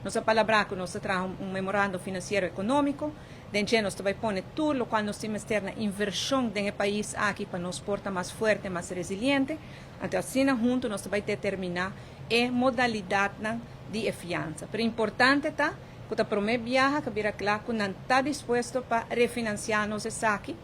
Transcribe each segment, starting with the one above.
Nós palabraco, nós traz memorando financeiro econômico, dentro nós vai pôr tudo o qual nós temos ter na inversão do país aqui para nos portar mais forte, mais resiliente. Então, assim, junto, nós vai determinar a modalidade de fiança. Pero importante tá, que o primeiro viaja, que vira claro que não está disposto para refinanciar nosso saque.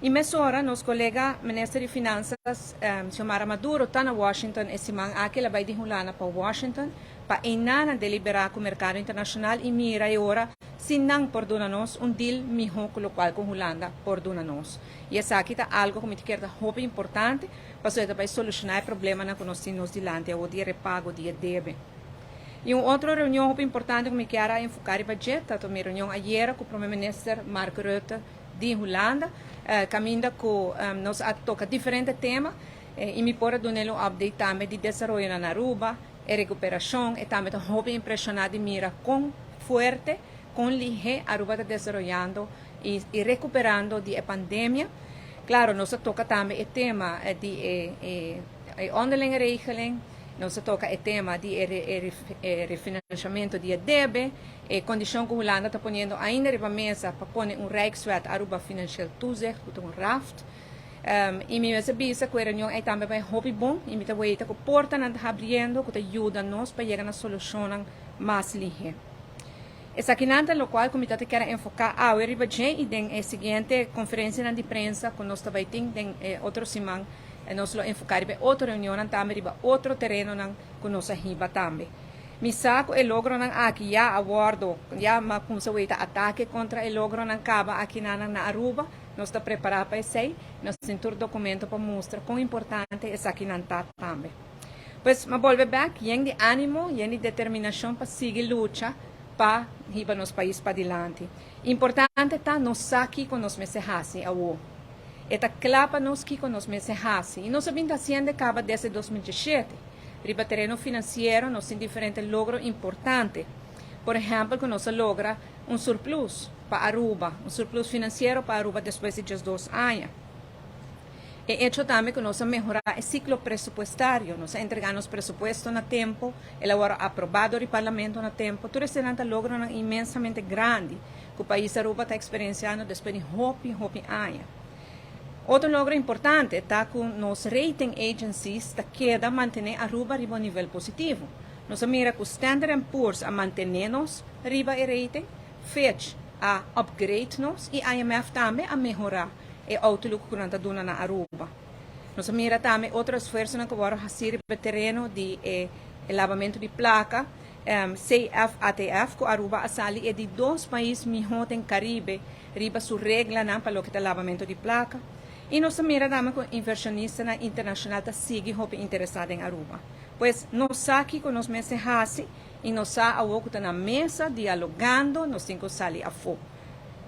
E mesora, nosso colega ministro de Finanças, Xiomara Maduro, está na Washington, esse man aqui, ela vai derrular para Washington, para ainda deliberar com o mercado internacional e mira agora, se não perdona-nos, deal melhor com o qual com a Holanda perdona-nos. E essa aqui está algo que me quer muito importante, para vai solucionar o problema que nós temos diante, o de repago, de débito. E uma outra reunião muito importante que me quero enfocar o budget, a minha reunião ayer com o primeiro-ministro Mark Rutte de Holanda, caminha com nós toca diferentes temas e me pode dar um update também de desenvolvimento na Aruba, e recuperação, e também estou muito impressionado de mira com forte, com lige Aruba está desenvolvendo e recuperando de pandemia. Claro, nós toca também o tema de onderlinge regeling, nós toca o tema de refinanciamento de débito, e condição que a Holanda está ponendo ainda na mesa para pôr Rijkswet Aruba Financial Toezicht, um RAFT. E me avisa que a reunião é também vai hobby bom, e me vai que a porta não está abrindo, que ajuda nós para chegar na solução mais lige. Essa aqui nada, o qual o comitê quer enfocar a budget e tem a seguinte conferência de prensa que nós também tem outra semana, nós vamos enfocar em outra reunião também, outro terreno que nós riba também. Me saco e logro aqui já abordo, já como se vai ataque contra o logro não acaba aqui na Aruba, nós estamos preparados para isso, nós temos um documento para mostrar quão importante essa aqui não está também. Pois, mas volve back, tem de ânimo, tem de determinação para seguir luta para riba nos países para adiante. Importante está nós aqui com nós meses assim, Eta clapa nós aqui com nós meses assim, e nós sabemos fazendo acaba desde 2017. Riba terreno financeiro, nós temos diferentes logros importantes. Por exemplo, que nós logra surplus para Aruba, surplus financeiro para Aruba depois de 2 anos. E hecho também que nós melhorar o ciclo presupuestário, nós entregamos presupuesto no tempo, ele agora aprovado no parlamento no tempo. Tudo isso é um logro imensamente grande que o país Aruba está experienciando depois de hopi anos. Outro logro importante está que nos rating agencies queda manter Aruba a nível positivo. Nós mira que o Standard & Poor's a manter-nos riba e rating, Fitch a upgrade-nos e IMF também a melhorar o outlook que nós estamos na Aruba. Nós mira também outras forças que vão fazer o terreno de lavamento de placa, CFATF, que Aruba a sali é de 2 países melhores em Caribe, riba sua regra para o que é lavamento de placa. E nós mira também que o inversionista internacional sigue interessado em Aruba. Pois nós aqui com nós meses assim, e nós estamos na mesa dialogando, nós temos que sair a fogo.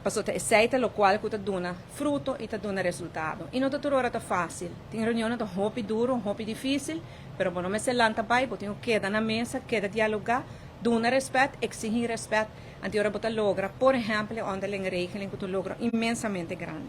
Passou a aceita, o qual está dando fruto e está dando resultado. E não está toda hora fácil. Tem reuniões que são duro, difícil, mas não me se lanta pai, porque tenho que na mesa, queda dialogar, dar respeito, exigir respeito, antes de logra, por exemplo, onde a regeling que tu logra imensamente grande.